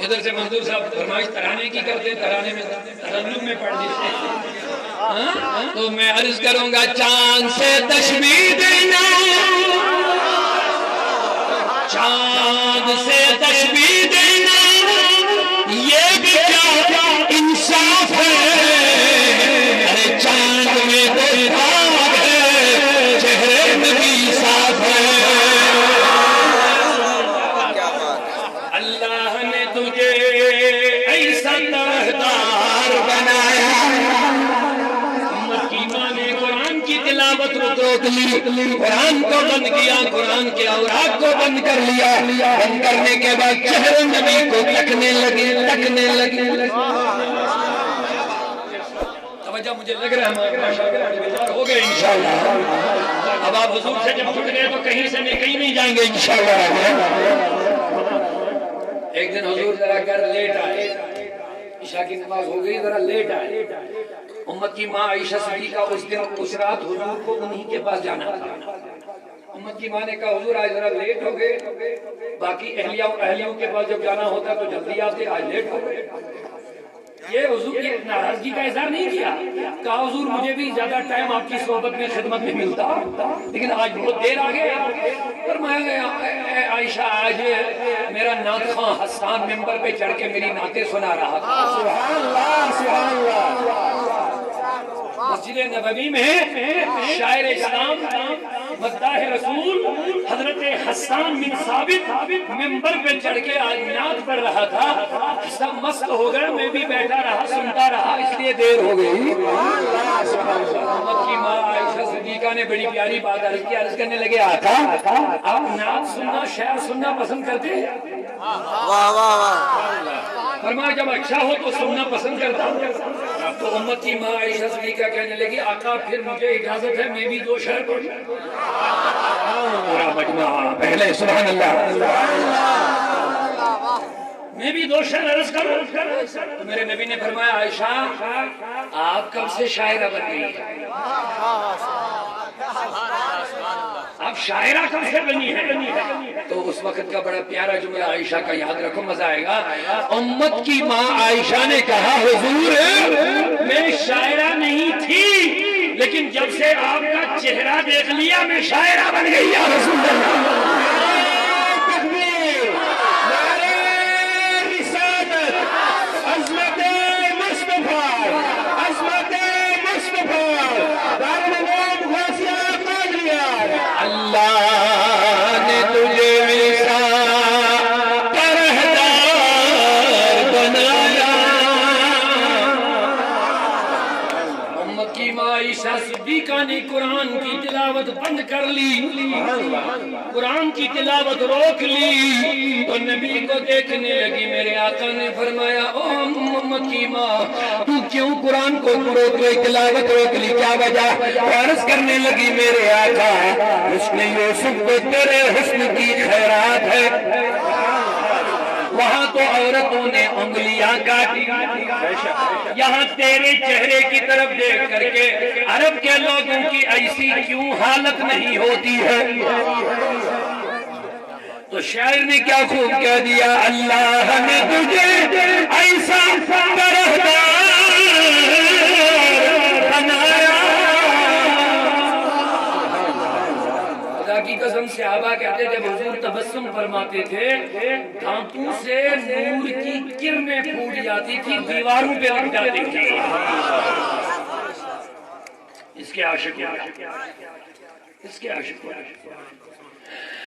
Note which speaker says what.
Speaker 1: ادھر سے منظور صاحب فرمائش ترانے کی کرتے، ترانے میں ترنم میں پڑھ دیتے ہیں۔ تو میں عرض کروں گا چاند سے تشبیہ دینا، چاند سے تشبیہ دینا یہ بھی کیا انصاف ہے، ارے چاند میں کوئی داغ ہے چہرے میں بھی صاف ہے۔ اللہ نے تجھے ایسا طرحدار بنایا، امت کی ماں نے قرآن کی تلاوت روک لی، قرآن کو بند کیا، قرآن کے اوراق کو بند کر لیا، بند کرنے کے بعد چہرے نبی کو تکنے لگے۔ توجہ مجھے لگ رہا ہے ماشاءاللہ ہو گئے انشاءاللہ۔ اب آپ حضور سے جب چھوٹ گئے تو کہیں سے کہیں نہیں جائیں گے انشاءاللہ۔ ایک دن حضور ذرا گھر لیٹ آئے، عشاء کی نماز ہو گئی، ذرا لیٹ آئے۔ امت کی ماں عائشہ صدیقہ اس دن اس رات حضور کو انہی کے پاس جانا تھا۔ امت کی ماں نے کہا حضور آج ذرا لیٹ ہو گئے، باقی اہلیوں کے پاس جب جانا ہوتا تو جلدی آتے، آج لیٹ ہو گئے۔ یہ حضور کی ناراضگی کا اظہار نہیں کیا، کہا حضور مجھے بھی زیادہ ٹائم آپ کی صحبت میں خدمت میں ملتا، لیکن آج بہت دیر آگے۔ فرمایا عائشہ آج میرا نعت خواں حسان ممبر پہ چڑھ کے میری نعتیں سنا رہا تھا۔ سبحان اللہ سبحان اللہ۔ مسجد نبوی میں شاعر اسلام مداح رسول حضرت حسان بن ثابت ممبر پہ چڑھ کے آج نعت پڑھ رہا تھا، سب مست ہو گئے، میں بھی بیٹھا رہا سنتا رہا، اس لیے دیر ہو گئی۔ امت کی ماں عائشہ صدیقہ نے بڑی پیاری بات عرض کی، عرض کرنے لگے آقا آپ نعت سننا شعر سننا پسند کرتے ہیں؟ فرمایا جب اچھا ہو تو سننا پسند کرتا ہوں۔ تو امت کی ماں عائشہ صدیقہ کہنے لگی آقا پھر مجھے اجازت ہے میں بھی 2 شعر پڑھوں؟ پورا مجمع پہلے سبحان اللہ، میں بھی 2 شعر عرض کروں؟ تو میرے نبی نے فرمایا عائشہ آپ کب سے شاعرہ بن گئی ہیں؟ آپ شاعرہ کب سے بنی ہے؟ تو اس وقت کا بڑا پیارا جملہ عائشہ کا یاد رکھو، مزہ آئے گا۔ امت کی ماں عائشہ نے کہا حضور میں شاعرہ نہیں تھی، لیکن جب سے آپ کا چہرہ دیکھ لیا میں شاعرہ بن گئی یا رسول اللہ۔ اللہ نے تجھے ایسا طرحدار بنایا۔ امت کی ماں عائشہ صدیقہ نے قرآن کی تلاوت بند کر لی، قرآن کی تلاوت روک لی، تو نبی کو دیکھنے لگی۔ میرے آقا نے فرمایا او امت کی ماں تو کیوں قرآن کو روک لی، تلاوت روک لی، کیا وجہ؟ عرض کرنے لگی میرے آقا حسن یوسف کو تیرے حسن کی خیرات ہے، وہاں تو عورتوں نے انگلیاں کاٹی، یہاں تیرے چہرے کی طرف دیکھ کر کے عرب کے لوگوں کی ایسی کیوں حالت نہیں ہوتی ہے؟ تو شاعر نے کیا خوب کہہ دیا، اللہ نے تجھے ایسا طرحدار بنایا۔ خدا کی قسم صحابہ کہتے جب حضور تبسم فرماتے تھے دھانتوں سے نور کی کرنیں پھوٹ جاتی تھی، دیواروں پہ لگ جاتی تھی۔ اس کے عاشق